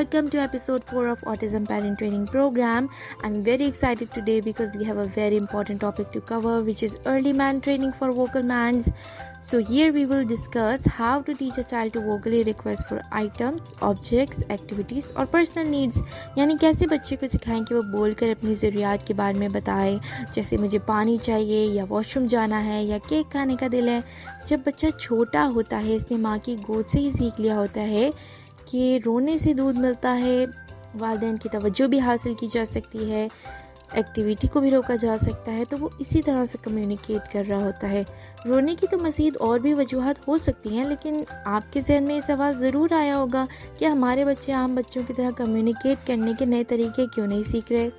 welcome to episode 4 of Autism Parent Training Program. I'm very excited today because we have a very important topic to cover, which is early man training for vocal mans. So here we will discuss how to teach a child to vocally request for items, objects, activities और personal needs. यानी कैसे बच्चे को सिखाएं कि वो बोलकर अपनी ज़रूरियात के बारे में बताए, जैसे मुझे पानी चाहिए या वॉशरूम जाना है या केक खाने का दिल है। जब बच्चा छोटा होता है, इसने माँ की गोद से ही सीख लिया होता है कि रोने से दूध मिलता है, वालिदैन की तवज्जो भी हासिल की जा सकती है, एक्टिविटी को भी रोका जा सकता है, तो वो इसी तरह से कम्युनिकेट कर रहा होता है। रोने की तो मज़ीद और भी वजूहात हो सकती हैं, लेकिन आपके जहन में ये सवाल ज़रूर आया होगा कि हमारे बच्चे आम बच्चों की तरह कम्युनिकेट करने के नए तरीके क्यों नहीं सीख रहे।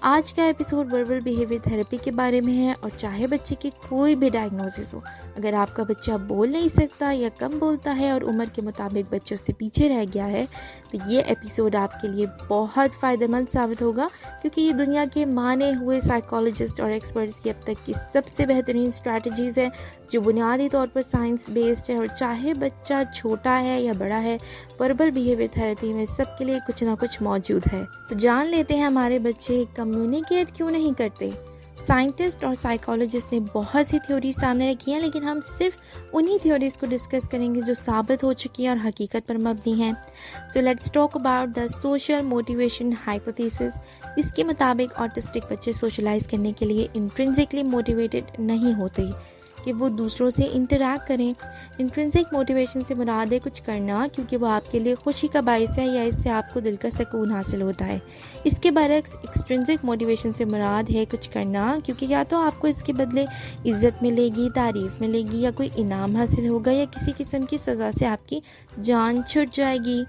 आज का एपिसोड वर्बल बिहेवियर थेरेपी के बारे में है और चाहे बच्चे की कोई भी डायग्नोसिस हो, अगर आपका बच्चा बोल नहीं सकता या कम बोलता है और उम्र के मुताबिक बच्चों से पीछे रह गया है, तो ये एपिसोड आपके लिए बहुत फ़ायदेमंद साबित होगा, क्योंकि ये दुनिया के माने हुए साइकोलॉजिस्ट और एक्सपर्ट्स की अब तक की सबसे बेहतरीन स्ट्रैटेजीज़ हैं जो बुनियादी तौर पर साइंस बेस्ड है। और चाहे बच्चा छोटा है या बड़ा है, वर्बल बिहेवियर थेरेपी में सबके लिए कुछ ना कुछ मौजूद है। तो जान लेते हैं हमारे बच्चे कम्युनिकेट क्यों नहीं करते। साइंटिस्ट और साइकोलॉजिस्ट ने बहुत सी थ्योरी सामने रखी हैं, लेकिन हम सिर्फ उन्हीं थ्योरीज को डिस्कस करेंगे जो साबित हो चुकी हैं और हकीकत पर मबनी हैं। So let's talk about the social motivation hypothesis. इसके मुताबिक ऑटिस्टिक बच्चे सोशलाइज करने के लिए इंट्रिंसिकली मोटिवेटेड नहीं होते कि वो दूसरों से इंटरैक्ट करें। इंट्रिंसिक मोटिवेशन से मुराद है कुछ करना क्योंकि वो आपके लिए खुशी का बायस है या इससे आपको दिल का सुकून हासिल होता है। इसके बरक्स एक्सट्रिंसिक मोटिवेशन से मुराद है कुछ करना क्योंकि या तो आपको इसके बदले इज्जत मिलेगी, तारीफ मिलेगी या कोई इनाम हासिल होगा या किसी किस्म की सज़ा से आपकी जान छुट जाएगी।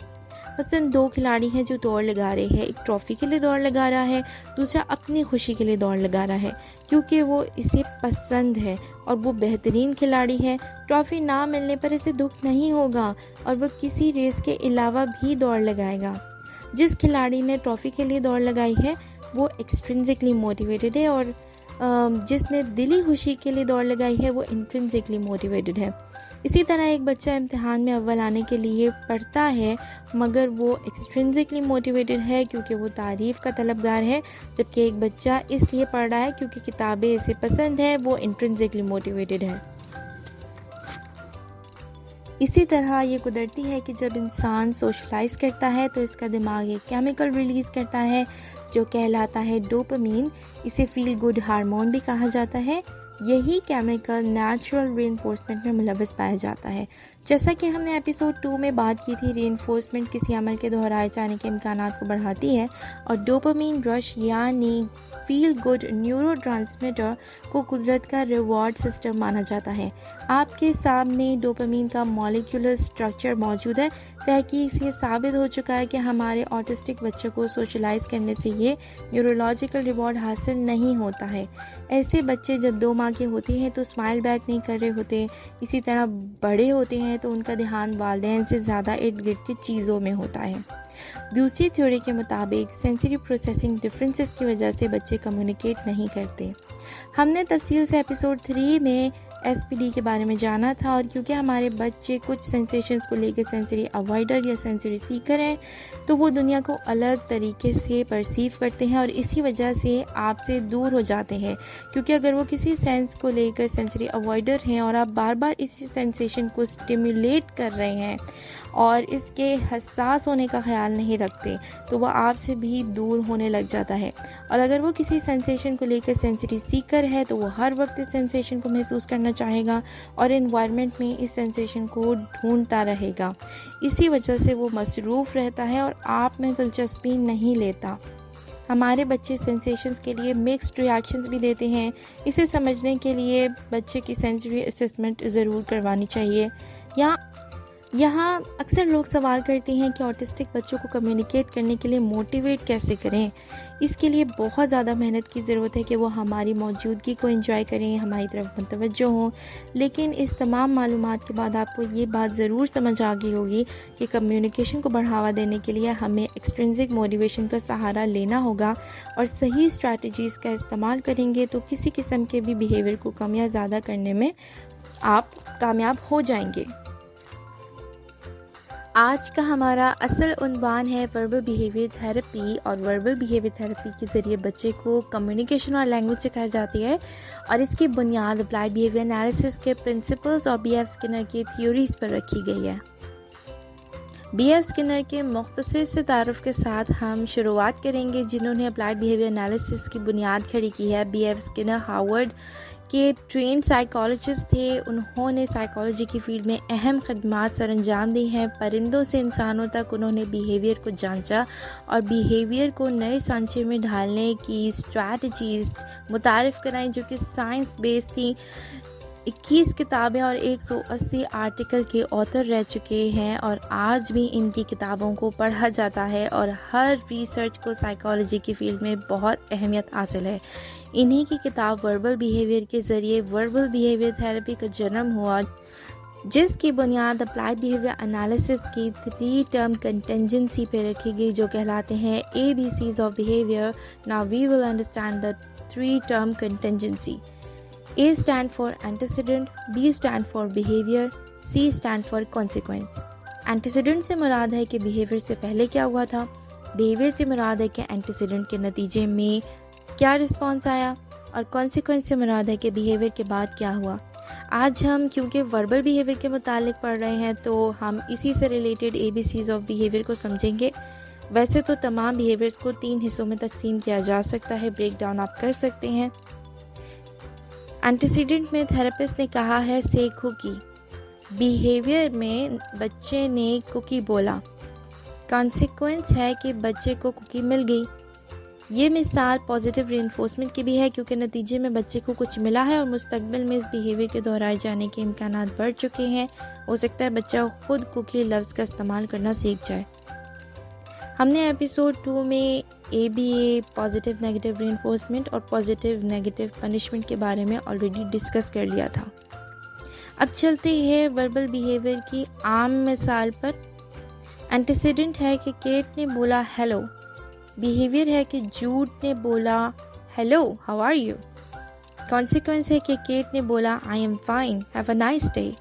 मसलन दो खिलाड़ी हैं जो दौड़ लगा रहे हैं, एक ट्रॉफ़ी के लिए दौड़ लगा रहा है, दूसरा अपनी खुशी के लिए दौड़ लगा रहा है क्योंकि वो इसे पसंद है और वो बेहतरीन खिलाड़ी है। ट्रॉफ़ी ना मिलने पर इसे दुख नहीं होगा और वो किसी रेस के अलावा भी दौड़ लगाएगा। जिस खिलाड़ी ने ट्रॉफ़ी के लिए दौड़ लगाई है वो एक्सट्रिंसिकली मोटिवेटेड है और जिसने दिली खुशी के लिए दौड़ लगाई है वो इंट्रिंसिकली मोटिवेटेड है। इसी तरह एक बच्चा इम्तिहान में अव्वल आने के लिए पढ़ता है मगर वो एक्सट्रिंसिकली मोटिवेटेड है क्योंकि वो तारीफ़ का तलबगार है, जबकि एक बच्चा इसलिए पढ़ रहा है क्योंकि किताबें इसे पसंद है, वो इंट्रिंसिकली मोटिवेटेड है। इसी तरह ये कुदरती है कि जब इंसान सोशलाइज करता है तो इसका दिमाग एक केमिकल रिलीज़ करता है जो कहलाता है डोपामीन। इसे फील गुड हार्मोन भी कहा जाता है। यही केमिकल नेचुरल रीइंफोर्समेंट में मुलव्वस पाया जाता है। जैसा कि हमने एपिसोड 2 में बात की थी, रीइंफोर्समेंट किसी अमल के दोहराए जाने के इम्कानात को बढ़ाती है और डोपामीन रश यानी फील गुड न्यूरोट्रांसमीटर को कुदरत का रिवॉर्ड सिस्टम माना जाता है। आपके सामने डोपामीन का मॉलिक्यूलर स्ट्रक्चर मौजूद है। तहकीक से साबित हो चुका है कि हमारे ऑटिस्टिक बच्चों को सोशलाइज करने से ये न्यूरोलॉजिकल रिवॉर्ड हासिल नहीं होता है। ऐसे बच्चे जब 2 माह के होते हैं तो स्माइल बैक नहीं कर रहे होते। इसी तरह बड़े होते हैं तो उनका ध्यान वालिदैन से ज़्यादा इर्द गिर्द की चीज़ों में होता है। दूसरी थ्योरी के मुताबिक सेंसरी प्रोसेसिंग डिफरेंसेस की वजह से बच्चे कम्युनिकेट नहीं करते। हमने तफसील से एपिसोड 3 में SPD के बारे में जाना था और क्योंकि हमारे बच्चे कुछ सेंसेशंस को लेकर सेंसरी अवॉइडर या सेंसरी सीकर हैं तो वो दुनिया को अलग तरीके से परसीव करते हैं और इसी वजह से आपसे दूर हो जाते हैं। क्योंकि अगर वो किसी सेंस को लेकर सेंसरी अवॉइडर हैं और आप बार बार इसी सेंसेशन को स्टिमुलेट कर रहे हैं और इसके हसास होने का ख्याल नहीं रखते तो वह आपसे भी दूर होने लग जाता है। और अगर वो किसी सेंसेशन को लेकर सेंसरी सीकर है तो वो हर वक्त इस सेंसेशन को महसूस करना चाहेगा और एनवायरनमेंट में इस सेंसेशन को ढूंढता रहेगा। इसी वजह से वो मसरूफ़ रहता है और आप में दिलचस्पी नहीं लेता। हमारे बच्चे सेंसेशंस के लिए मिक्स्ड रिएक्शंस भी देते हैं। इसे समझने के लिए बच्चे की सेंसरी असेसमेंट ज़रूर करवानी चाहिए। यहाँ अक्सर लोग सवाल करते हैं कि ऑटिस्टिक बच्चों को कम्युनिकेट करने के लिए मोटिवेट कैसे करें। इसके लिए बहुत ज़्यादा मेहनत की ज़रूरत है कि वो हमारी मौजूदगी को एंजॉय करें, हमारी तरफ मुतवज्जो हों। लेकिन इस तमाम मालूमात के बाद आपको ये बात ज़रूर समझ आ गई होगी कि कम्युनिकेशन को बढ़ावा देने के लिए हमें एक्सट्रिंसिक मोटिवेशन का सहारा लेना होगा और सही स्ट्रैटेजीज़ का इस्तेमाल करेंगे तो किसी किस्म के भी बिहेवियर को कम या ज़्यादा करने में आप कामयाब हो जाएंगे। आज का हमारा असल उन्वान है वर्बल बिहेवियर थेरेपी, और वर्बल बिहेवियर थेरेपी के ज़रिए बच्चे को कम्युनिकेशन और लैंग्वेज सिखाई जाती है, और इसकी बुनियाद अप्लाइड बिहेवियर एनालिसिस के प्रिंसिपल्स और बी एफ स्किनर की थ्योरीज पर रखी गई है। बी एफ स्किनर के मुख्तसर से तारुफ के साथ हम शुरुआत करेंगे, जिन्होंने अप्लाइड बिहेवियर एनालिसिस की बुनियाद खड़ी की है। बी एफ स्किनर हार्वर्ड के ट्रेंड साइकोलॉजिस्ट थे। उन्होंने साइकोलॉजी की फील्ड में अहम खदमात सर अंजाम दी हैं। परिंदों से इंसानों तक उन्होंने बिहेवियर को जांचा और बिहेवियर को नए सांचे में ढालने की स्ट्रैटेजीज मुतारिफ कराई, जो कि साइंस बेस्ड थी। 21 किताबें और 180 आर्टिकल के ऑथर रह चुके हैं, और आज भी इनकी किताबों को पढ़ा जाता है, और हर रिसर्च को साइकोलॉजी की फील्ड में बहुत अहमियत हासिल है। इन्हीं की किताब वर्बल बिहेवियर के ज़रिए वर्बल बिहेवियर थेरेपी का जन्म हुआ, जिसकी बुनियाद अप्लाइड बिहेवियर एनालिसिस की 3 टर्म कंटिजेंसी पे रखी गई, जो कहलाते हैं ABCs of behaviour. Now we will understand the 3 term contingency. A stand for antecedent, B stand for behavior, C stand for consequence। Antecedent से मुराद है कि behavior से पहले क्या हुआ था, behavior से मुराद है कि antecedent के नतीजे में क्या रिस्पॉन्स आया, और consequence से मुराद है कि behavior के बाद क्या हुआ। आज हम क्योंकि verbal behavior के मुतालिक पढ़ रहे हैं, तो हम इसी से related ABCs of behavior को समझेंगे। वैसे तो तमाम behaviors को 3 हिस्सों में तकसीम किया जा सकता है, ब्रेक डाउन आप कर सकते हैं। एंटीसीडेंट में थेरेपिस्ट ने कहा है से कुकी, बिहेवियर में बच्चे ने कुकी बोला। कॉन्सिक्वेंस है कि बच्चे को कुकी मिल गई। ये मिसाल पॉजिटिव रीइंफोर्समेंट की भी है, क्योंकि नतीजे में बच्चे को कुछ मिला है और मुस्तकबिल में इस बिहेवियर के दोहराए जाने के इम्कान बढ़ चुके हैं। हो सकता है बच्चा खुद कुकी लफ्ज़ का इस्तेमाल करना सीख जाए। हमने एपिसोड 2 में ABA पॉजिटिव नेगेटिव रीइंफोर्समेंट और पॉजिटिव नेगेटिव पनिशमेंट के बारे में ऑलरेडी डिस्कस कर लिया था। अब चलते हैं वर्बल बिहेवियर की आम मिसाल पर। एंटीसीडेंट है कि केट ने बोला हेलो। बिहेवियर है कि जूड ने बोला hello how are you. Consequence है कि केट ने बोला I am fine have a nice day.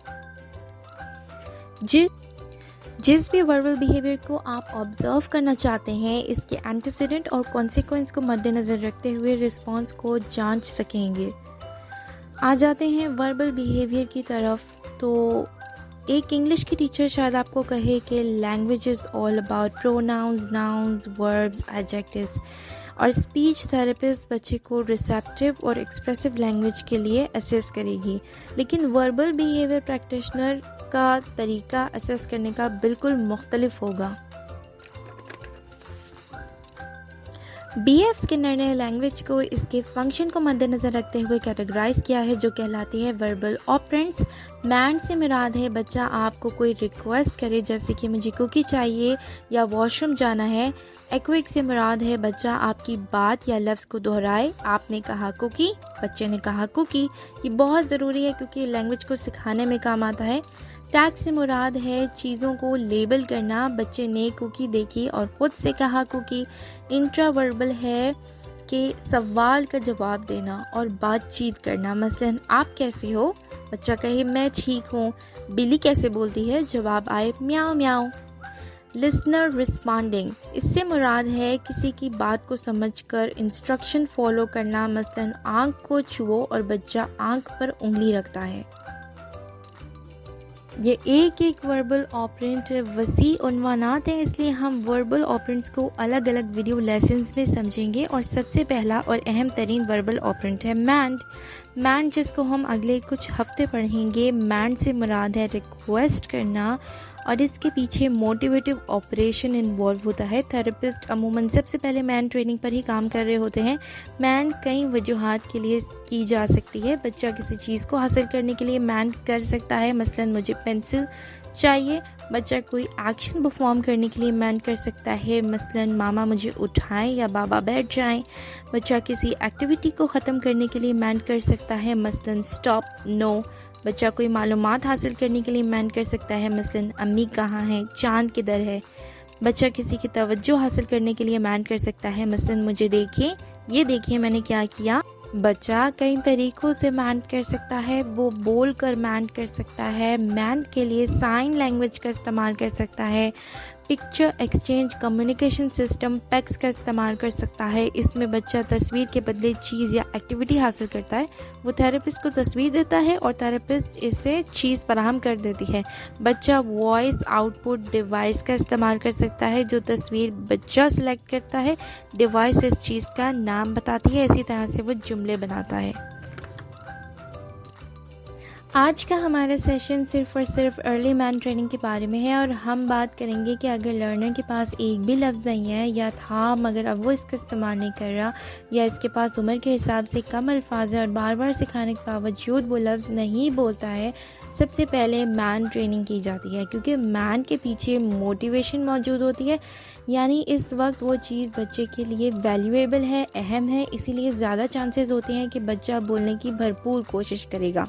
जिस भी वर्बल बिहेवियर को आप ऑब्जर्व करना चाहते हैं, इसके एंटीसीडेंट और कॉन्सिक्वेंस को मद्देनज़र रखते हुए रिस्पॉन्स को जांच सकेंगे। आ जाते हैं वर्बल बिहेवियर की तरफ। तो एक इंग्लिश की टीचर शायद आपको कहे कि language is all about pronouns, nouns, verbs, adjectives, और स्पीच थेरेपिस्ट बच्चे को रिसेप्टिव और एक्सप्रेसिव लैंग्वेज के लिए असेस करेगी। लेकिन वर्बल बिहेवियर प्रैक्टिशनर का तरीका असेस करने का बिल्कुल मुख्तलिफ होगा। BF स्किनर ने लैंग्वेज को इसके फंक्शन को मद्देनज़र रखते हुए कैटेगराइज किया है, जो कहलाती है वर्बल ऑपरेंट्स। मैंड से मुराद है बच्चा आपको कोई रिक्वेस्ट करे, जैसे कि मुझे कुकी चाहिए या वॉशरूम जाना है। एक्विक से मुराद है बच्चा आपकी बात या लफ्ज़ को दोहराए। आपने कहा कुकी, बच्चे ने कहा कुकी। ये बहुत ज़रूरी है क्योंकि लैंग्वेज को सिखाने में काम आता है। टैग से मुराद है चीज़ों को लेबल करना। बच्चे ने कुकी देखी और ख़ुद से कहा कुकी। इंट्रावर्बल है कि सवाल का जवाब देना और बातचीत करना। मसलन आप कैसे हो, बच्चा कहे मैं ठीक हूँ। बिल्ली कैसे बोलती है, जवाब आए म्याऊ म्याऊ। लिसनर रिस्पॉन्डिंग, इससे मुराद है किसी की बात को समझकर इंस्ट्रक्शन फॉलो करना। मसलन आँख को छुओ और बच्चा आँख पर उंगली रखता है। ये एक एक वर्बल ऑपरेंट वसी उन्वानात हैं, इसलिए हम वर्बल ऑपरेंट्स को अलग अलग वीडियो लेसन्स में समझेंगे। और सबसे पहला और अहम तरीन वर्बल ऑपरेंट है मैंड। मैंड जिसको हम अगले कुछ हफ्ते पढ़ेंगे। मैंड से मुराद है रिक्वेस्ट करना, और इसके पीछे मोटिवेटिव ऑपरेशन इन्वॉल्व होता है। थेरेपिस्ट अमूमन सबसे पहले मैन ट्रेनिंग पर ही काम कर रहे होते हैं। मैन कई वजूहात के लिए की जा सकती है। बच्चा किसी चीज़ को हासिल करने के लिए मैन कर सकता है। मसलन मुझे पेंसिल चाहिए। बच्चा कोई एक्शन परफॉर्म करने के लिए मैन कर सकता है। मसलन मामा मुझे उठाएं या बाबा बैठ जाएं। बच्चा किसी एक्टिविटी को ख़त्म करने के लिए मैन कर सकता है। मसलन स्टॉप, नो। बच्चा कोई मालूमात हासिल करने के लिए मैन कर सकता है। मसलन अम्मी कहाँ हैं, चांद किधर है। बच्चा किसी की तवज्जो हासिल करने के लिए मैन कर सकता है। मसलन मुझे देखिए, ये देखिए मैंने क्या किया। बच्चा कई तरीकों से मेंट कर सकता है। वो बोल कर मेंट कर सकता है, मेंट के लिए साइन लैंग्वेज का इस्तेमाल कर सकता है, picture exchange communication system PACS का इस्तेमाल कर सकता है। इसमें बच्चा तस्वीर के बदले चीज़ या एक्टिविटी हासिल करता है। वो थेरेपिस्ट को तस्वीर देता है और थेरेपिस्ट इसे चीज़ फराहम कर देती है। बच्चा वॉइस आउटपुट डिवाइस का इस्तेमाल कर सकता है। जो तस्वीर बच्चा सिलेक्ट करता है, डिवाइस इस चीज़ का नाम बताती है। इसी तरह से वो जुमले बनाता है। आज का हमारा सेशन सिर्फ और सिर्फ अर्ली मैन ट्रेनिंग के बारे में है और हम बात करेंगे कि अगर लर्नर के पास एक भी लफ्ज़ नहीं है या था मगर अब वो इसका इस्तेमाल नहीं कर रहा, या इसके पास उम्र के हिसाब से कम अल्फाज है और बार बार सिखाने के बावजूद वो लफ्ज़ नहीं बोलता है, सबसे पहले मैन ट्रेनिंग की जाती है। क्योंकि मैन के पीछे मोटिवेशन मौजूद होती है, यानी इस वक्त वो चीज़ बच्चे के लिए वैल्यूएबल है, अहम है, इसीलिए ज़्यादा चांसेस होते हैं कि बच्चा बोलने की भरपूर कोशिश करेगा।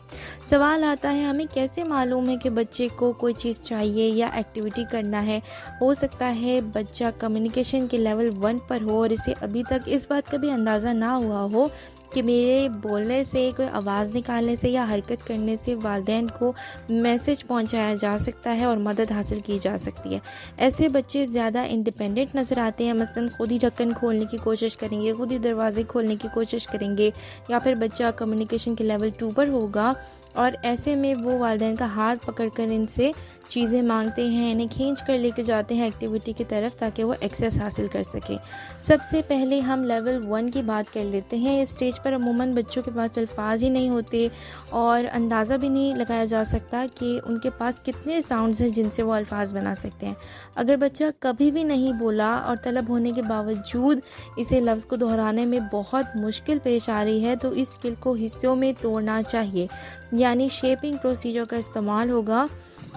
सवाल आता है, हमें कैसे मालूम है कि बच्चे को कोई चीज़ चाहिए या एक्टिविटी करना है? हो सकता है बच्चा कम्युनिकेशन के लेवल 1 पर हो और इसे अभी तक इस बात का भी अंदाज़ा ना हुआ हो कि मेरे बोलने से, कोई आवाज़ निकालने से या हरकत करने से वालिदैन को मैसेज पहुंचाया जा सकता है और मदद हासिल की जा सकती है। ऐसे बच्चे ज़्यादा इंडिपेंडेंट नज़र आते हैं, मसलन खुद ही ढक्कन खोलने की कोशिश करेंगे, खुद ही दरवाजे खोलने की कोशिश करेंगे, या फिर बच्चा कम्युनिकेशन के लेवल 2 पर होगा और ऐसे में वो वालिदैन का हाथ पकड़कर इनसे चीज़ें मांगते हैं, इन्हें खींच कर लेके जाते हैं एक्टिविटी की तरफ ताकि वो एक्सेस हासिल कर सके। सबसे पहले हम लेवल 1 की बात कर लेते हैं। इस स्टेज पर अमूमन बच्चों के पास अल्फाज ही नहीं होते और अंदाज़ा भी नहीं लगाया जा सकता कि उनके पास कितने साउंड्स हैं जिनसे वो अल्फाज बना सकते हैं। अगर बच्चा कभी भी नहीं बोला और तलब होने के बावजूद इसे लफ्ज़ को दोहराने में बहुत मुश्किल पेश आ रही है, तो इस स्किल को हिस्सों में तोड़ना चाहिए, यानी शेपिंग प्रोसीजर का इस्तेमाल होगा।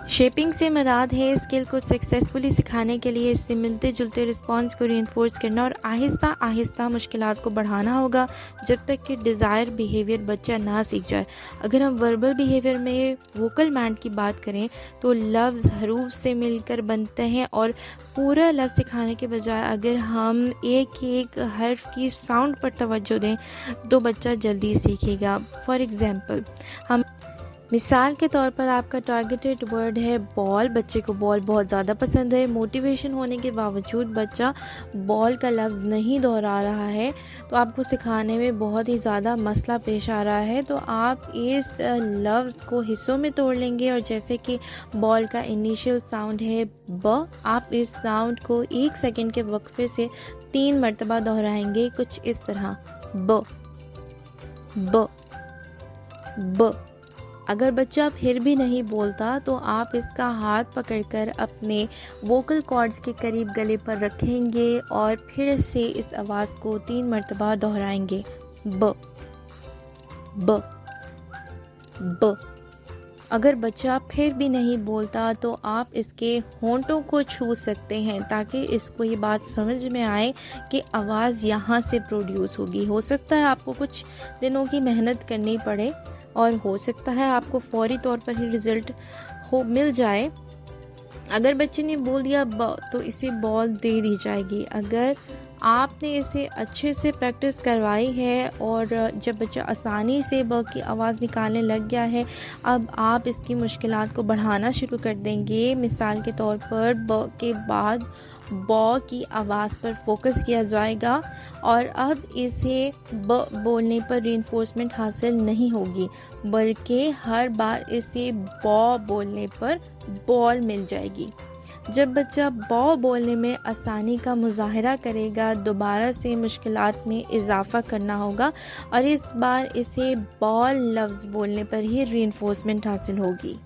शेपिंग से मुराद है स्किल को सक्सेसफुली सिखाने के लिए इससे मिलते जुलते रिस्पॉन्स को रीइंफोर्स करना और आहिस्ता आहिस्ता मुश्किलात को बढ़ाना होगा जब तक कि डिज़ायर बिहेवियर बच्चा ना सीख जाए। अगर हम वर्बल बिहेवियर में वोकल मैंट की बात करें तो लफ्ज़ हरूफ से मिलकर बनते हैं और पूरा लफ्ज़ सिखाने के बजाय अगर हम एक एक हर्फ की साउंड पर तवज्जो दें तो बच्चा जल्दी सीखेगा। फॉर एग्ज़ाम्पल, हम मिसाल के तौर पर आपका टारगेटेड वर्ड है बॉल। बच्चे को बॉल बहुत ज़्यादा पसंद है। मोटिवेशन होने के बावजूद बच्चा बॉल का लफ्ज़ नहीं दोहरा रहा है, तो आपको सिखाने में बहुत ही ज़्यादा मसला पेश आ रहा है। तो आप इस लफ्ज़ को हिस्सों में तोड़ लेंगे और जैसे कि बॉल का इनिशियल साउंड है ब, आप इस साउंड को 1 सेकंड के वक्फे से 3 मरतबा दोहराएंगे, कुछ इस तरह ब ब ब। अगर बच्चा फिर भी नहीं बोलता तो आप इसका हाथ पकड़कर अपने वोकल कॉर्ड्स के करीब गले पर रखेंगे और फिर से इस आवाज़ को 3 मरतबा दोहराएंगे ब ब ब। अगर बच्चा फिर भी नहीं बोलता तो आप इसके होंठों को छू सकते हैं ताकि इसको ये बात समझ में आए कि आवाज़ यहाँ से प्रोड्यूस होगी। हो सकता है आपको कुछ दिनों की मेहनत करनी पड़े और हो सकता है आपको फौरी तौर पर ही रिज़ल्ट मिल जाए। अगर बच्चे ने बोल दिया ब तो इसे बॉल दे दी जाएगी। अगर आपने इसे अच्छे से प्रैक्टिस करवाई है और जब बच्चा आसानी से ब की आवाज़ निकालने लग गया है, अब आप इसकी मुश्किलात को बढ़ाना शुरू कर देंगे। मिसाल के तौर पर ब के बाद बॉ की आवाज़ पर फोकस किया जाएगा और अब इसे ब बोलने पर रीइंफोर्समेंट हासिल नहीं होगी, बल्कि हर बार इसे बॉ बोलने पर बॉल मिल जाएगी। जब बच्चा बॉ बोलने में आसानी का मुजाहरा करेगा, दोबारा से मुश्किलात में इजाफा करना होगा और इस बार इसे बॉल लफ्ज़ बोलने पर ही रीइंफोर्समेंट हासिल होगी।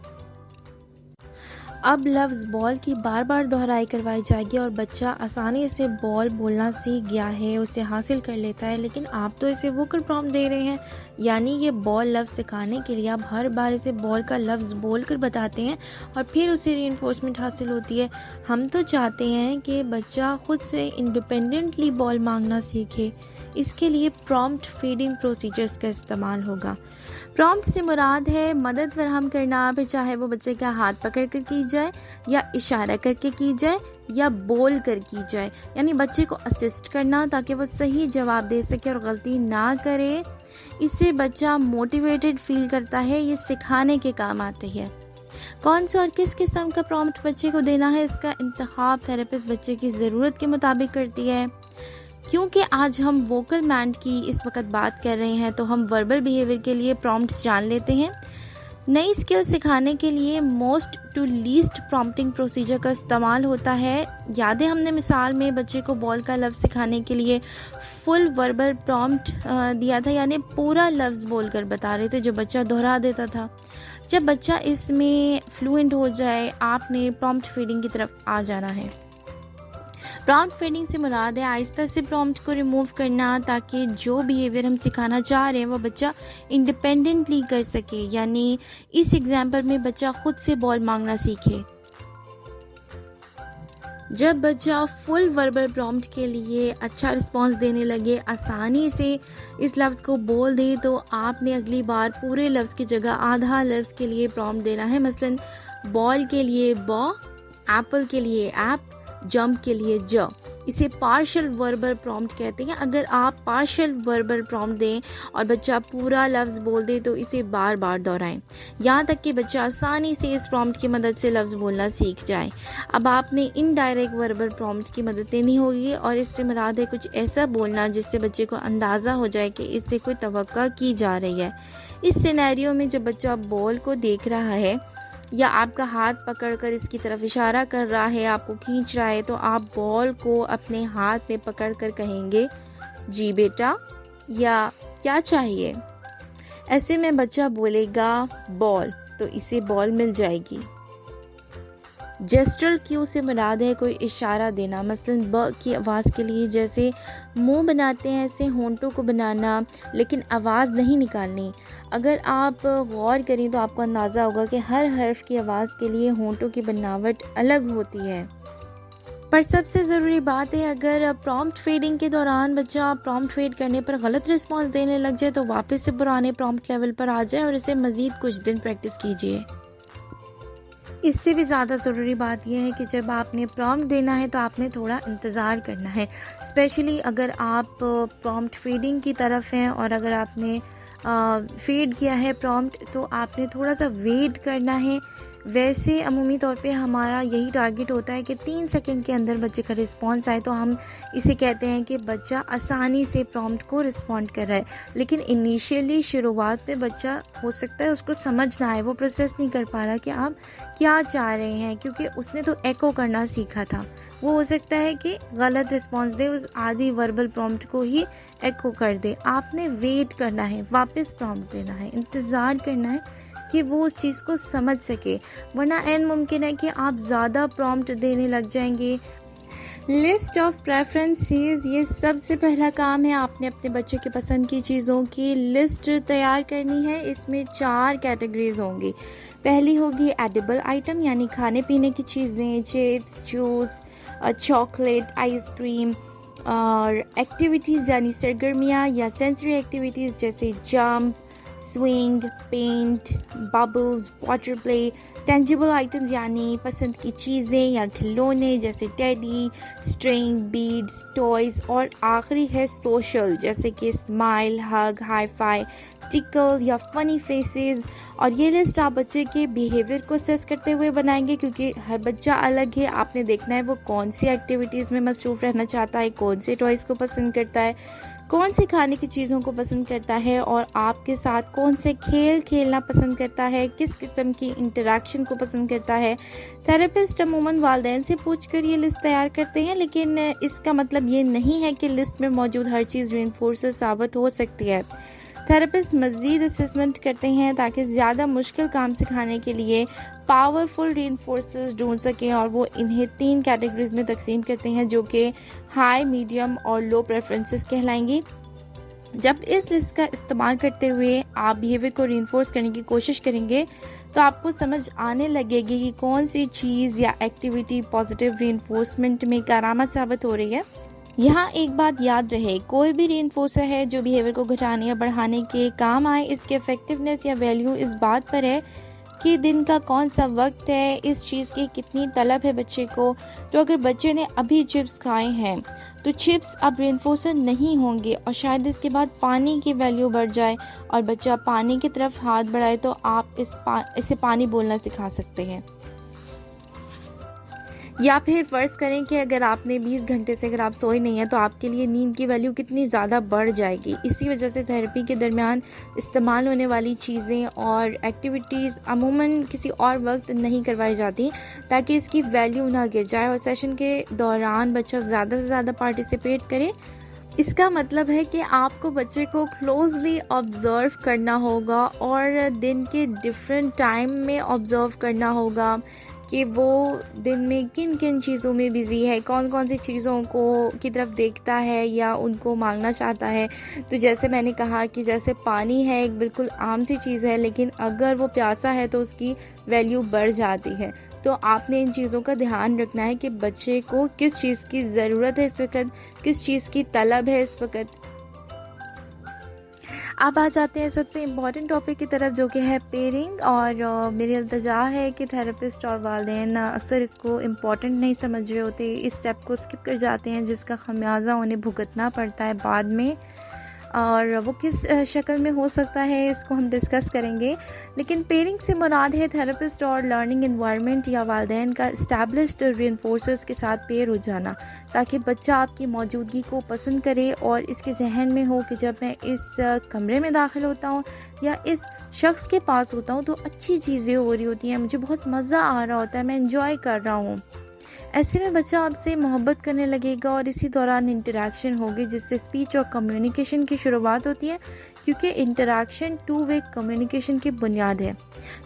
अब लफ्ज़ बॉल की बार बार दोहराई करवाई जाएगी और बच्चा आसानी से बॉल बोलना सीख गया है, उसे हासिल कर लेता है। लेकिन आप तो इसे वोकल प्रॉम्प्ट दे रहे हैं, यानी ये बॉल लफ्ज़ सिखाने के लिए आप हर बार इसे बॉल का लफ्ज़ बोल कर बताते हैं और फिर उसे रीइंफोर्समेंट हासिल होती है। हम तो चाहते हैं कि बच्चा खुद से इंडिपेंडेंटली बॉल मांगना सीखे। इसके लिए प्रॉम्प्ट फीडिंग प्रोसीजर्स का इस्तेमाल होगा। प्रॉम्प्ट से मुराद है मदद फराहम करना, फिर चाहे वो बच्चे का हाथ पकड़ कर की जाए या इशारा करके की जाए या बोल कर की जाए, यानी बच्चे को असिस्ट करना ताकि वो सही जवाब दे सके और गलती ना करे। इससे बच्चा मोटिवेटेड फील करता है, ये सिखाने के काम आती है। कौन सा और किस किस्म का प्रॉम्प्ट बच्चे को देना है, इसका इंतखाब थेरेपिस्ट बच्चे की ज़रूरत के मुताबिक करती है। क्योंकि आज हम वोकल मैंड की इस वक्त बात कर रहे हैं तो हम वर्बल बिहेवियर के लिए प्रॉम्प्ट्स जान लेते हैं। नई स्किल सिखाने के लिए most to least prompting procedure का इस्तेमाल होता है। यादें हमने मिसाल में बच्चे को बॉल का लफ्ज़ सिखाने के लिए फुल वर्बल प्रॉम्प्ट दिया था, यानी पूरा लफ्ज़ बोलकर बता रहे थे जो बच्चा दोहरा देता था। जब बच्चा इसमें फ्लुएंट हो जाए, आपने प्रॉम्प्ट फीडिंग की तरफ आ जाना है। प्रॉम्प्ट फीडिंग से मुराद है आहिस्ता से प्रॉम्प्ट को रिमूव करना, ताकि जो बिहेवियर हम सिखाना चाह रहे हैं वो बच्चा इंडिपेंडेंटली कर सके। यानी इस एग्जाम्पल में बच्चा खुद से बॉल मांगना सीखे। जब बच्चा फुल वर्बल प्रॉम्प्ट के लिए अच्छा रिस्पांस देने लगे, आसानी से इस लफ्ज़ को बोल दे, तो आपने अगली बार पूरे लफ्ज़ की जगह आधा लफ्ज़ के लिए प्रॉम्प्ट देना है। मसलन बॉल के लिए बॉ, एप्पल के लिए ऐप, जंप के लिए ज। इसे पार्शियल वर्बल प्रॉम्प्ट कहते हैं। अगर आप पार्शियल वर्बल प्रॉम्प्ट दें और बच्चा पूरा लफ्ज़ बोल दे तो इसे बार बार दोहराएं, यहाँ तक कि बच्चा आसानी से इस प्रॉम्प्ट की मदद से लफ्ज़ बोलना सीख जाए। अब आपने इनडायरेक्ट वर्बल प्रॉम्प्ट की मदद लेनी होगी, और इससे मुराद है कुछ ऐसा बोलना जिससे बच्चे को अंदाज़ा हो जाए कि इससे कोई तवक्का की जा रही है। इस सिनेरियो में जब बच्चा बॉल को देख रहा है या आपका हाथ पकड़कर इसकी तरफ इशारा कर रहा है, आपको खींच रहा है, तो आप बॉल को अपने हाथ में पकड़कर कहेंगे जी बेटा, या क्या चाहिए। ऐसे में बच्चा बोलेगा बॉल, तो इसे बॉल मिल जाएगी। जेस्टरल क्यू से मुराद है कोई इशारा देना। मसलन ब की आवाज़ के लिए जैसे मुंह बनाते हैं ऐसे होंठों को बनाना, लेकिन आवाज़ नहीं निकालनी। अगर आप गौर करें तो आपको अंदाज़ा होगा कि हर हर्फ की आवाज़ के लिए होंठों की बनावट अलग होती है। पर सबसे ज़रूरी बात है, अगर प्रॉम्प्ट फीडिंग के दौरान बच्चा प्रॉम्प्ट फीड करने पर गलत रिस्पांस देने लग जाए तो वापस से पुराने प्रॉम्प्ट लेवल पर आ जाए और इसे मज़ीद कुछ दिन प्रैक्टिस कीजिए। इससे भी ज़्यादा ज़रूरी बात यह है कि जब आपने प्रॉम्प्ट देना है तो आपने थोड़ा इंतज़ार करना है। स्पेशली अगर आप प्रॉम्प्ट फीडिंग की तरफ हैं और अगर आपने फीड किया है प्रॉम्प्ट, तो आपने थोड़ा सा वेट करना है। वैसे अमूमी तौर पे हमारा यही टारगेट होता है कि 3 सेकंड के अंदर बच्चे का रिस्पांस आए, तो हम इसे कहते हैं कि बच्चा आसानी से प्रॉम्प्ट को रिस्पॉन्ड कर रहा है। लेकिन इनिशियली शुरुआत में बच्चा हो सकता है उसको समझ ना आए, वो प्रोसेस नहीं कर पा रहा कि आप क्या चाह रहे हैं, क्योंकि उसने तो एको करना सीखा था। वो हो सकता है कि गलत रिस्पांस दे, उस आधी वर्बल प्रॉम्प्ट को ही एको कर दे। आपने वेट करना है, वापस प्रॉम्प्ट देना है, इंतज़ार करना है कि वो उस चीज़ को समझ सके, वरना ऐन मुमकिन है कि आप ज़्यादा प्रॉम्प्ट देने लग जाएंगे। लिस्ट ऑफ प्रेफरेंसेस, ये सबसे पहला काम है। आपने अपने बच्चे के पसंद की चीज़ों की लिस्ट तैयार करनी है। इसमें 4 कैटेगरीज होंगी। पहली होगी एडिबल आइटम, यानी खाने पीने की चीज़ें, चिप्स, जूस, चॉकलेट, आइसक्रीम। और एक्टिविटीज़ यानी सरगर्मियाँ या सेंसरी एक्टिविटीज़ जैसे jump, swing, paint, bubbles, water play. Tangible items यानी पसंद की चीज़ें या खिलौने जैसे टेडी, स्ट्रिंग, बीड्स, टॉयज़। और आखिरी है सोशल, जैसे कि स्माइल, हग, हाई फाई, टिकल या फनी फेसेस। और ये लिस्ट आप बच्चे के बिहेवियर को असेस करते हुए बनाएंगे, क्योंकि हर बच्चा अलग है। आपने देखना है वो कौन सी एक्टिविटीज़ में मसरूफ़ रहना चाहता है, कौन से टॉयज़ को पसंद करता है, कौन सी खाने की चीज़ों को पसंद करता है, और आपके साथ कौन से खेल खेलना पसंद करता है, किस किस्म की इंटरेक्शन को पसंद करता है। थेरेपिस्ट अमूमन वालिदैन से पूछकर ये लिस्ट तैयार करते हैं, लेकिन इसका मतलब ये नहीं है कि लिस्ट में मौजूद हर चीज़ रीइंफोर्सर साबित हो सकती है। थेरेपिस्ट मज़ीद असेसमेंट करते हैं ताकि ज़्यादा मुश्किल काम सिखाने के लिए पावरफुल रीइंफोर्सर्स ढूंढ सकें, और वो इन्हें 3 कैटेगरीज में तकसीम करते हैं जो कि हाई, मीडियम और लो प्रेफरेंसेस कहलाएंगी। जब इस लिस्ट का इस्तेमाल करते हुए आप बिहेवियर को रीइंफोर्स करने की कोशिश करेंगे तो आपको समझ आने लगेगी कि कौन सी चीज़ या एक्टिविटी पॉजिटिव रीइंफोर्समेंट में कारआमद साबित हो रही है। यहाँ एक बात याद रहे, कोई भी रीइंफोर्सर है जो बिहेवियर को घटाने या बढ़ाने के काम आए, इसके इफेक्टिवनेस या वैल्यू इस बात पर है कि दिन का कौन सा वक्त है, इस चीज़ की कितनी तलब है बच्चे को। तो अगर बच्चे ने अभी चिप्स खाए हैं तो चिप्स अब रेनफोर्सर नहीं होंगे और शायद इसके बाद पानी की वैल्यू बढ़ जाए और बच्चा पानी की तरफ हाथ बढ़ाए तो आप इसे पानी बोलना सिखा सकते हैं। या फिर फ़र्ज़ करें कि अगर आपने 20 घंटे से अगर आप सोए नहीं हैं तो आपके लिए नींद की वैल्यू कितनी ज़्यादा बढ़ जाएगी। इसी वजह से थेरेपी के दरमियान इस्तेमाल होने वाली चीज़ें और एक्टिविटीज़ अमूमन किसी और वक्त नहीं करवाई जाती ताकि इसकी वैल्यू ना गिर जाए और सेशन के दौरान बच्चा ज़्यादा से ज़्यादा पार्टिसिपेट करे। इसका मतलब है कि आपको बच्चे को क्लोजली ऑब्ज़र्व करना होगा और दिन के डिफरेंट टाइम में ऑब्ज़र्व करना होगा कि वो दिन में किन किन चीज़ों में बिज़ी है, कौन कौन सी चीज़ों को की तरफ देखता है या उनको मांगना चाहता है। तो जैसे मैंने कहा कि जैसे पानी है एक बिल्कुल आम सी चीज़ है, लेकिन अगर वो प्यासा है तो उसकी वैल्यू बढ़ जाती है। तो आपने इन चीज़ों का ध्यान रखना है कि बच्चे को किस चीज़ की ज़रूरत है इस वक्त, किस चीज़ की तलब है इस वक्त। अब आ जाते हैं सबसे इम्पॉर्टेंट टॉपिक की तरफ जो कि है पेयरिंग। और मेरी इल्तिजा है कि थेरेपिस्ट और वालिदैन अक्सर इसको इम्पॉर्टेंट नहीं समझ रहे होते, इस स्टेप को स्किप कर जाते हैं जिसका खमियाजा उन्हें भुगतना पड़ता है बाद में। और वो किस शक्ल में हो सकता है इसको हम डिस्कस करेंगे। लेकिन पेयरिंग से मुराद है थेरेपिस्ट और लर्निंग एनवायरनमेंट या वालिदैन का इस्टेब्लिश्ड रेनफोर्सर्स के साथ पेयर हो जाना, ताकि बच्चा आपकी मौजूदगी को पसंद करे और इसके जहन में हो कि जब मैं इस कमरे में दाखिल होता हूँ या इस शख्स के पास होता हूँ तो अच्छी चीज़ें हो रही होती हैं, मुझे बहुत मज़ा आ रहा होता है, मैं इंजॉय कर रहा हूँ। ऐसे में बच्चा आपसे मोहब्बत करने लगेगा और इसी दौरान इंटरेक्शन होगी जिससे स्पीच और कम्युनिकेशन की शुरुआत होती है, क्योंकि इंटरेक्शन टू वे कम्युनिकेशन की बुनियाद है।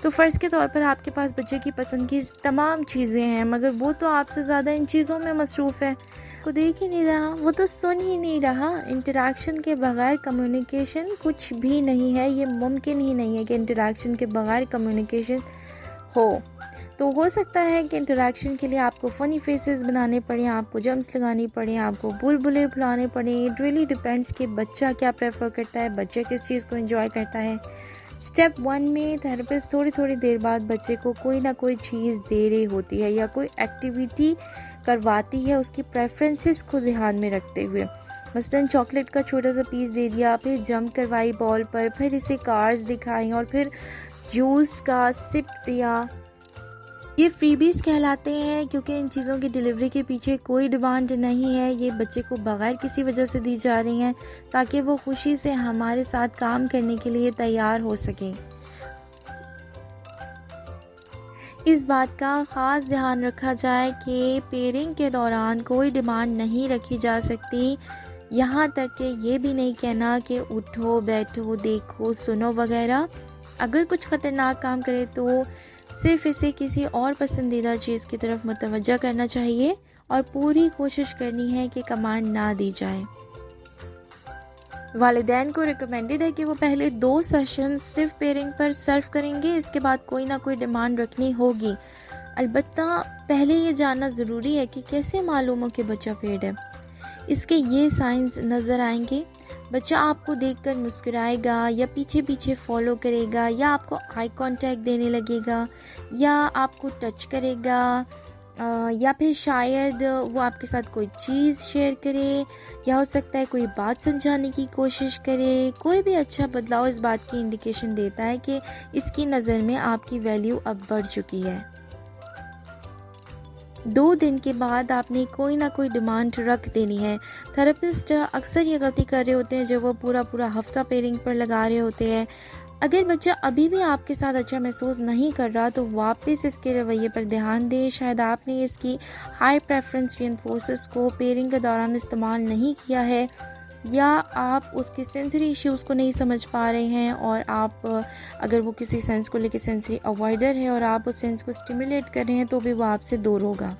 तो फ़र्ज़ के तौर पर आपके पास बच्चे की पसंद की तमाम चीज़ें हैं, मगर वो तो आपसे ज़्यादा इन चीज़ों में मसरूफ़ है, को देख ही नहीं रहा, वो तो सुन ही नहीं रहा। इंटरेक्शन के बगैर कम्युनिकेशन कुछ भी नहीं है, ये मुमकिन ही नहीं है कि इंटरेक्शन के बगैर कम्युनिकेशन हो। तो हो सकता है कि इंटरेक्शन के लिए आपको फ़नी फेसेस बनाने पड़े, आपको जम्स लगानी पड़े, आपको बुलबुले फुलाने पड़े। इट रियली डिपेंड्स कि बच्चा क्या प्रेफर करता है, बच्चा किस चीज़ को एंजॉय करता है। स्टेप 1 में थेरेपिस्ट थोड़ी थोड़ी देर बाद बच्चे को कोई ना कोई चीज़ दे रही होती है या कोई एक्टिविटी करवाती है उसकी प्रेफरेंसेस को ध्यान में रखते हुए। मसलन चॉकलेट का छोटा सा पीस दे दिया, फिर जंप करवाई बॉल पर, फिर इसे कार्स दिखाई और फिर जूस का सिप दिया। ये फ्रीबीज कहलाते हैं क्योंकि इन चीज़ों की डिलीवरी के पीछे कोई डिमांड नहीं है, ये बच्चे को बगैर किसी वजह से दी जा रही हैं ताकि वो खुशी से हमारे साथ काम करने के लिए तैयार हो सके। इस बात का ख़ास ध्यान रखा जाए कि पेयरिंग के दौरान कोई डिमांड नहीं रखी जा सकती, यहाँ तक कि ये भी नहीं कहना कि उठो बैठो देखो सुनो वगैरह। अगर कुछ ख़तरनाक काम करे तो सिर्फ इसे किसी और पसंदीदा चीज़ की तरफ मुतवज्जा करना चाहिए और पूरी कोशिश करनी है कि कमांड ना दी जाए। वालिदैन को रिकमेंडेड है कि वो पहले 2 सेशन सिर्फ पेयरिंग पर सर्व करेंगे, इसके बाद कोई ना कोई डिमांड रखनी होगी। अलबत्ता पहले ये जानना ज़रूरी है कि कैसे मालूम हो कि बच्चा पेड है। इसके ये साइंस नज़र आएंगे, बच्चा आपको देखकर मुस्कुराएगा या पीछे पीछे फॉलो करेगा या आपको आई कांटेक्ट देने लगेगा या आपको टच करेगा, या फिर शायद वो आपके साथ कोई चीज़ शेयर करे या हो सकता है कोई बात समझाने की कोशिश करे। कोई भी अच्छा बदलाव इस बात की इंडिकेशन देता है कि इसकी नज़र में आपकी वैल्यू अब बढ़ चुकी है। 2 दिन के बाद आपने कोई ना कोई डिमांड रख देनी है। थेरेपिस्ट अक्सर ये गलती कर रहे होते हैं जब वो पूरा हफ्ता पेयरिंग पर लगा रहे होते हैं। अगर बच्चा अभी भी आपके साथ अच्छा महसूस नहीं कर रहा तो वापस इसके रवैये पर ध्यान दें। शायद आपने इसकी हाई प्रेफरेंस रेनफोर्सर्स को पेयरिंग के दौरान इस्तेमाल नहीं किया है या आप उसके सेंसरी इश्यूज़ को नहीं समझ पा रहे हैं और आप अगर वो किसी सेंस को लेकर सेंसरी अवॉइडर है और आप उस सेंस को स्टिमुलेट कर रहे हैं तो भी वो आपसे दूर होगा।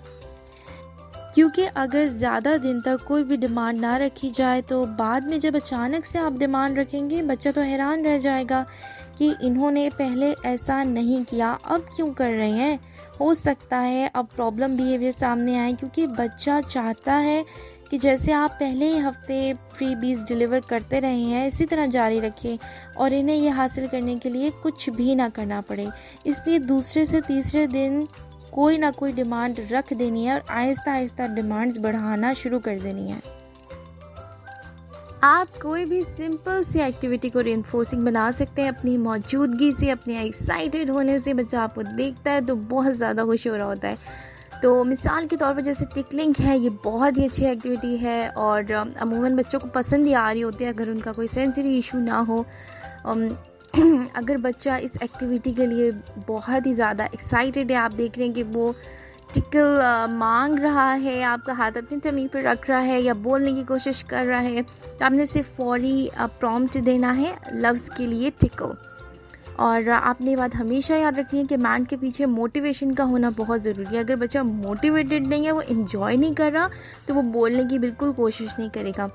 क्योंकि अगर ज़्यादा दिन तक कोई भी डिमांड ना रखी जाए तो बाद में जब अचानक से आप डिमांड रखेंगे बच्चा तो हैरान रह जाएगा कि इन्होंने पहले ऐसा नहीं किया, अब क्यों कर रहे हैं। हो सकता है अब प्रॉब्लम बिहेवियर सामने आए क्योंकि बच्चा चाहता है कि जैसे आप पहले ही हफ्ते फ्रीबीज डिलीवर करते रहे हैं इसी तरह जारी रखें और इन्हें ये हासिल करने के लिए कुछ भी ना करना पड़े। इसलिए दूसरे से तीसरे दिन कोई ना कोई डिमांड रख देनी है और आहिस्ता आहिस्ता डिमांड्स बढ़ाना शुरू कर देनी है। आप कोई भी सिंपल सी एक्टिविटी को रेनफोर्सिंग बना सकते हैं अपनी मौजूदगी से, अपने एक्साइटेड होने से। बच्चा आपको देखता है तो बहुत ज़्यादा खुश हो रहा होता है। तो मिसाल के तौर पर जैसे टिकलिंग है, ये बहुत ही अच्छी एक्टिविटी है और अमूमन बच्चों को पसंद ही आ रही होती है अगर उनका कोई सेंसरी इशू ना हो। अम, अगर बच्चा इस एक्टिविटी के लिए बहुत ही ज़्यादा एक्साइटेड है, आप देख रहे हैं कि वो टिकल मांग रहा है, आपका हाथ अपनी टमी पर रख रहा है या बोलने की कोशिश कर रहा है, तो आपने सिर्फ फौरी प्रॉम्प्ट देना है लफ्ज़ के लिए टिकल। और आपने ये बात हमेशा याद रखनी है कि कमांड के पीछे मोटिवेशन का होना बहुत ज़रूरी है। अगर बच्चा मोटिवेटेड नहीं है, वो इन्जॉय नहीं कर रहा, तो वो बोलने की बिल्कुल कोशिश नहीं करेगा।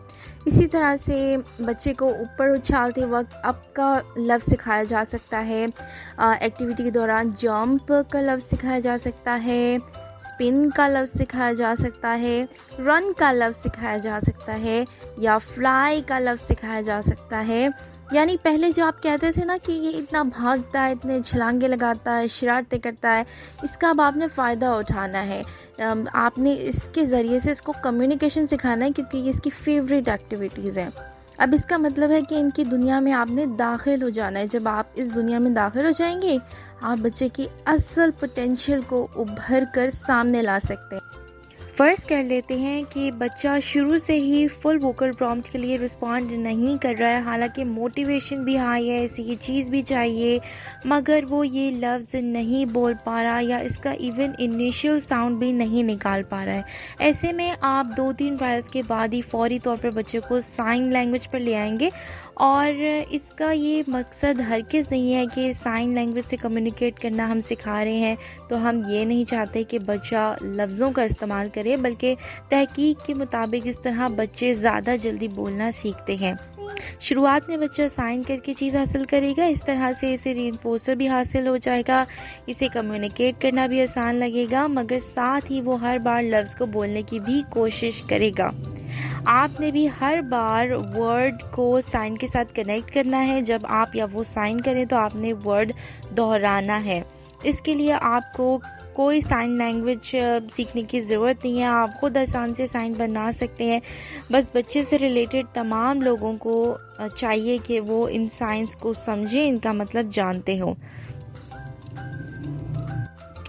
इसी तरह से बच्चे को ऊपर उछालते वक्त अप का लफ्ज़ सिखाया जा सकता है। एक्टिविटी के दौरान जंप का लफ्ज़ सिखाया जा सकता है, स्पिन का लफ्ज़ सिखाया जा सकता है, रन का लफ्ज़ सिखाया जा सकता है या फ्लाई का लफ्ज़ सिखाया जा सकता है। यानी पहले जो आप कहते थे ना कि ये इतना भागता है, इतने छलांगे लगाता है, शरारतें करता है, इसका अब आपने फ़ायदा उठाना है। आपने इसके ज़रिए से इसको कम्युनिकेशन सिखाना है क्योंकि ये इसकी फेवरेट एक्टिविटीज़ हैं। अब इसका मतलब है कि इनकी दुनिया में आपने दाखिल हो जाना है। जब आप इस दुनिया में दाखिल हो जाएंगे, आप बच्चे की असल पोटेंशियल को उभर कर सामने ला सकते हैं। फ़र्ज़ कर लेते हैं कि बच्चा शुरू से ही फुल वोकल प्रॉम्प्ट के लिए रिस्पॉन्ड नहीं कर रहा है, हालांकि मोटिवेशन भी हाई है, इसे ये चीज़ भी चाहिए, मगर वो ये लफ्ज़ नहीं बोल पा रहा या इसका इवन इनिशियल साउंड भी नहीं निकाल पा रहा है। ऐसे में आप 2-3 ट्रायल्स के बाद ही फौरी तौर पर बच्चे को साइन लैंग्वेज पर ले आएंगे। और इसका ये मकसद हरगिज़ नहीं है कि साइन लैंग्वेज से कम्युनिकेट करना हम सिखा रहे हैं, तो हम ये नहीं चाहते कि बच्चा लफ्ज़ों का इस्तेमाल करे, बल्कि तहकीक के मुताबिक इस तरह बच्चे ज़्यादा जल्दी बोलना सीखते हैं। शुरुआत में बच्चा साइन करके चीज़ हासिल करेगा, इस तरह से इसे रीइंफोर्सर भी हासिल हो जाएगा, इसे कम्युनिकेट करना भी आसान लगेगा, मगर साथ ही वो हर बार लफ्ज़ को बोलने की भी कोशिश करेगा। आपने भी हर बार वर्ड को साइन के साथ कनेक्ट करना है। जब आप या वो साइन करें तो आपने वर्ड दोहराना है। इसके लिए आपको कोई साइन लैंग्वेज सीखने की ज़रूरत नहीं है, आप खुद आसान से साइन बना सकते हैं। बस बच्चे से रिलेटेड तमाम लोगों को चाहिए कि वो इन साइंस को समझें, इनका मतलब जानते हो।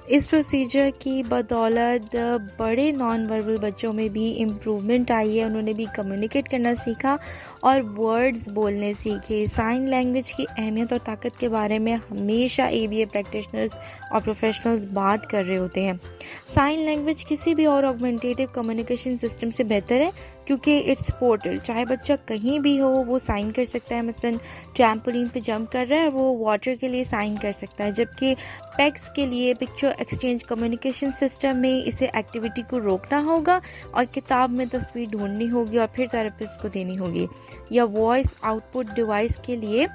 इस प्रोसीजर की बदौलत बड़े नॉन वर्बल बच्चों में भी इम्प्रूवमेंट आई है, उन्होंने भी कम्युनिकेट करना सीखा और वर्ड्स बोलने सीखे। साइन लैंग्वेज की अहमियत और ताकत के बारे में हमेशा ABA प्रैक्टिशनर्स और प्रोफेशनल्स बात कर रहे होते हैं। साइन लैंग्वेज किसी भी और ऑगमेंटेटिव कम्युनिकेशन सिस्टम से बेहतर है क्योंकि इट्स पोर्टल, चाहे बच्चा कहीं भी हो वो साइन कर सकता है। मसलन ट्रैम्पोलिन पे जंप कर रहा है, वो वाटर के लिए साइन कर सकता है, जबकि पेक्स के लिए पिक्चर एक्सचेंज कम्युनिकेशन सिस्टम में इसे एक्टिविटी को रोकना होगा और किताब में तस्वीर ढूंढनी होगी और फिर थेरेपिस्ट को देनी होगी, या वॉइस आउटपुट डिवाइस के लिए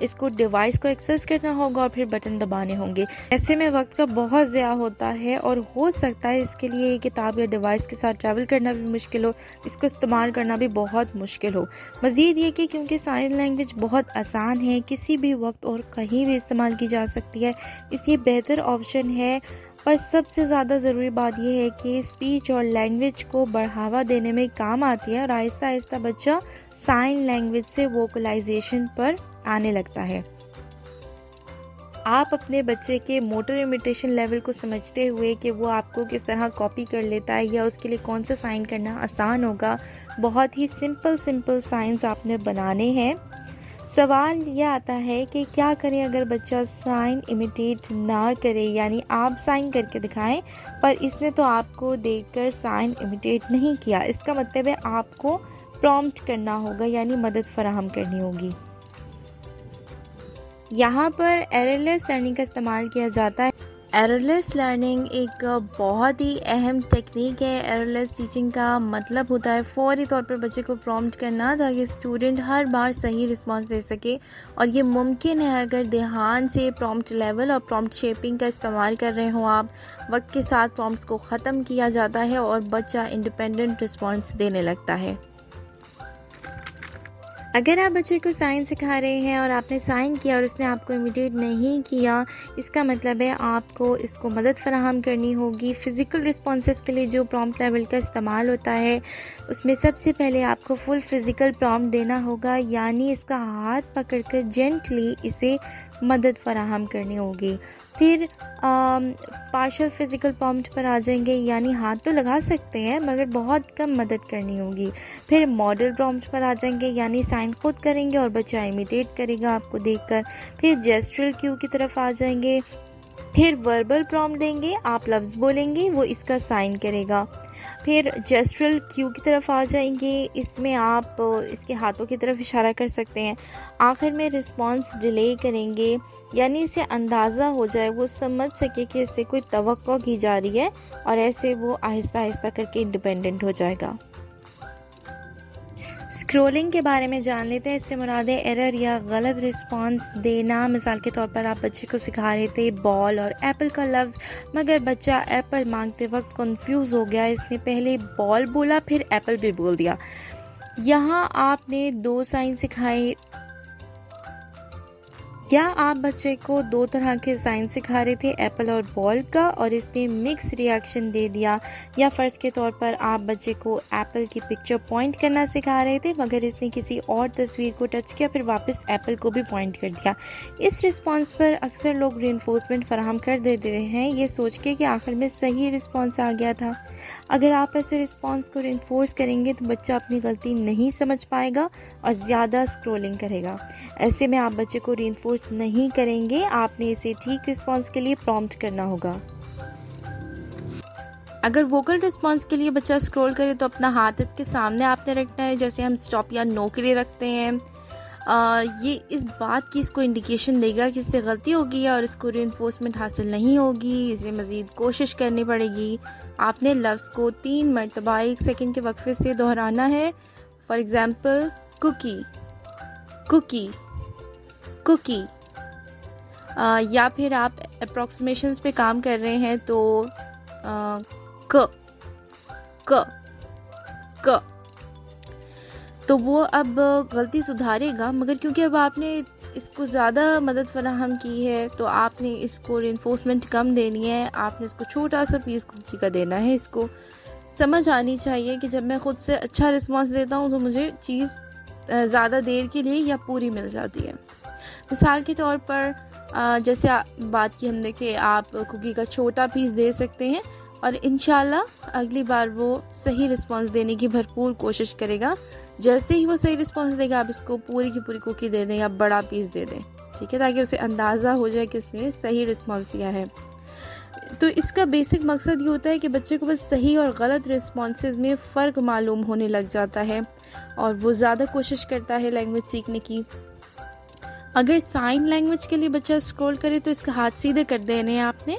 इसको डिवाइस को एक्सेस करना होगा और फिर बटन दबाने होंगे। ऐसे में वक्त का बहुत ज़्यादा होता है और हो सकता है इसके लिए ये किताब या डिवाइस के साथ ट्रैवल करना भी मुश्किल हो, इसको इस्तेमाल करना भी बहुत मुश्किल हो। मज़ीद ये कि क्योंकि साइन लैंग्वेज बहुत आसान है, किसी भी वक्त और कहीं भी इस्तेमाल की जा सकती है, इसलिए बेहतर ऑप्शन है। पर सबसे ज़्यादा ज़रूरी बात यह है कि स्पीच और लैंग्वेज को बढ़ावा देने में काम आती है और आहिस्ता आहिस्ता बच्चा साइन लैंग्वेज से वोकलाइजेशन पर आने लगता है। आप अपने बच्चे के मोटर इमिटेशन लेवल को समझते हुए कि वो आपको किस तरह कॉपी कर लेता है या उसके लिए कौन सा साइन करना आसान होगा, बहुत ही सिंपल साइंस आपने बनाने हैं। सवाल यह आता है कि क्या करें अगर बच्चा साइन इमिटेट ना करे, यानी आप साइन करके दिखाएं पर इसने तो आपको देखकर साइन इमिटेट नहीं किया। इसका मतलब है आपको प्रॉम्प्ट करना होगा, यानी मदद फराहम करनी होगी। यहाँ पर एररलेस लर्निंग का इस्तेमाल किया जाता है। एररलेस लर्निंग एक बहुत ही अहम टेक्निक है। एररलेस टीचिंग का मतलब होता है फौरी तौर पर बच्चे को प्रॉम्प्ट करना ताकि स्टूडेंट हर बार सही रिस्पांस दे सके, और ये मुमकिन है अगर ध्यान से प्रॉम्प्ट लेवल और प्रॉम्प्ट शेपिंग का इस्तेमाल कर रहे हो आप। वक्त के साथ प्रॉम्प्ट्स को ख़त्म किया जाता है और बच्चा इंडिपेंडेंट रिस्पांस देने लगता है। अगर आप बच्चे को साइन सिखा रहे हैं और आपने साइन किया और उसने आपको इमिटेट नहीं किया, इसका मतलब है आपको इसको मदद फराहम करनी होगी। फ़िज़िकल रिस्पॉन्सेस के लिए जो प्रॉम्प्ट लेवल का इस्तेमाल होता है, उसमें सबसे पहले आपको फुल फिज़िकल प्रॉम्प्ट देना होगा, यानी इसका हाथ पकड़कर जेंटली इसे मदद फराहम करनी होगी। फिर पार्शल फिज़िकल प्रॉम्प्ट पर आ जाएंगे, यानी हाथ तो लगा सकते हैं मगर बहुत कम मदद करनी होगी। फिर मॉडल प्रॉम्प्ट पर आ जाएंगे, यानी साइन खुद करेंगे और बच्चा इमिटेट करेगा आपको देखकर। फिर जेस्चरल क्यू की तरफ आ जाएंगे। फिर वर्बल प्रॉम्प्ट देंगे, आप लफ्ज़ बोलेंगे, वो इसका साइन करेगा। फिर जेस्चरल क्यू की तरफ आ जाएंगे, इसमें आप इसके हाथों की तरफ इशारा कर सकते हैं। आखिर में रिस्पॉन्स डिले करेंगे, यानी इसे अंदाज़ा हो जाए, वो समझ सके कि इससे कोई तवक्को की जा रही है और ऐसे वो आहिस्ता आहिस्ता करके इंडिपेंडेंट हो जाएगा। स्क्रोलिंग के बारे में जान लेते हैं। इससे मुराद है एरर या गलत रिस्पांस देना। मिसाल के तौर पर आप बच्चे को सिखा रहे थे बॉल और एप्पल का लफ्ज़, मगर बच्चा एप्पल मांगते वक्त कंफ्यूज हो गया, इसने पहले बॉल बोला फिर एप्पल भी बोल दिया। यहाँ आपने दो साइन सिखाए, क्या आप बच्चे को दो तरह के साइन सिखा रहे थे, एप्पल और बॉल का, और इसने मिक्स रिएक्शन दे दिया। या फ़र्ज़ के तौर पर आप बच्चे को एप्पल की पिक्चर पॉइंट करना सिखा रहे थे मगर इसने किसी और तस्वीर को टच किया फिर वापस एप्पल को भी पॉइंट कर दिया। इस रिस्पांस पर अक्सर लोग रीइंफोर्समेंट फराहम कर देते हैं, ये सोच के कि आखिर में सही रिस्पांस आ गया था। अगर आप ऐसे रिस्पांस को रीइंफोर्स करेंगे तो बच्चा अपनी गलती नहीं समझ पाएगा और ज़्यादा स्क्रोलिंग करेगा। ऐसे में आप बच्चे को रीइंफोर्स नहीं करेंगे, आपने इसे ठीक रिस्पांस के लिए प्रॉम्प्ट करना होगा। अगर वोकल रिस्पांस के लिए बच्चा स्क्रॉल करे तो अपना हाथ इसके सामने आपने रखना है, जैसे हम स्टॉप या नो के लिए रखते हैं। ये इस बात की इसको इंडिकेशन देगा कि इससे गलती होगी है और इसको रीइंफोर्समेंट हासिल नहीं होगी, इसे मज़ीद कोशिश करनी पड़ेगी। आपने लफ्ज़ को 3 मरतबा 1 सेकंड के वक्फे से दोहराना है। For example cookie, cookie, cookie. या फिर आप अप्रॉक्सीमेशंस पे काम कर रहे हैं तो क क क, तो वो अब गलती सुधारेगा, मगर क्योंकि अब आपने इसको ज़्यादा मदद फराहम की है तो आपने इसको रिइंफोर्समेंट कम देनी है। आपने इसको छोटा सा पीस कुकी का देना है। इसको समझ आनी चाहिए कि जब मैं ख़ुद से अच्छा रिस्पॉन्स देता हूँ तो मुझे चीज़ ज़्यादा देर के लिए या पूरी मिल जाती है। मिसाल के तौर पर जैसे बात की हमने कि आप कुकी का छोटा पीस दे सकते हैं और इंशाल्लाह अगली बार वो सही रिस्पांस देने की भरपूर कोशिश करेगा। जैसे ही वो सही रिस्पांस देगा आप इसको पूरी की पूरी कुकी दे दें या बड़ा पीस दे दें, ठीक है, ताकि उसे अंदाज़ा हो जाए कि उसने सही रिस्पांस दिया है। तो इसका बेसिक मकसद ये होता है कि बच्चे को बस सही और गलत रिस्पॉन्सेज में फ़र्क मालूम होने लग जाता है और वो ज़्यादा कोशिश करता है लैंग्वेज सीखने की। अगर साइन लैंग्वेज के लिए बच्चा स्क्रॉल करे तो इसका हाथ सीधे कर देने हैं आपने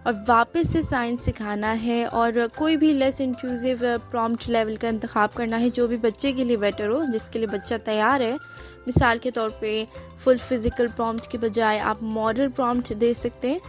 और वापस से साइन सिखाना है और कोई भी लेस इंट्रूसिव प्रॉम्प्ट लेवल का इंतखाब करना है जो भी बच्चे के लिए बेटर हो, जिसके लिए बच्चा तैयार है। मिसाल के तौर पे फुल फिज़िकल प्रॉम्प्ट के बजाय आप मॉडल प्रॉम्प्ट दे सकते हैं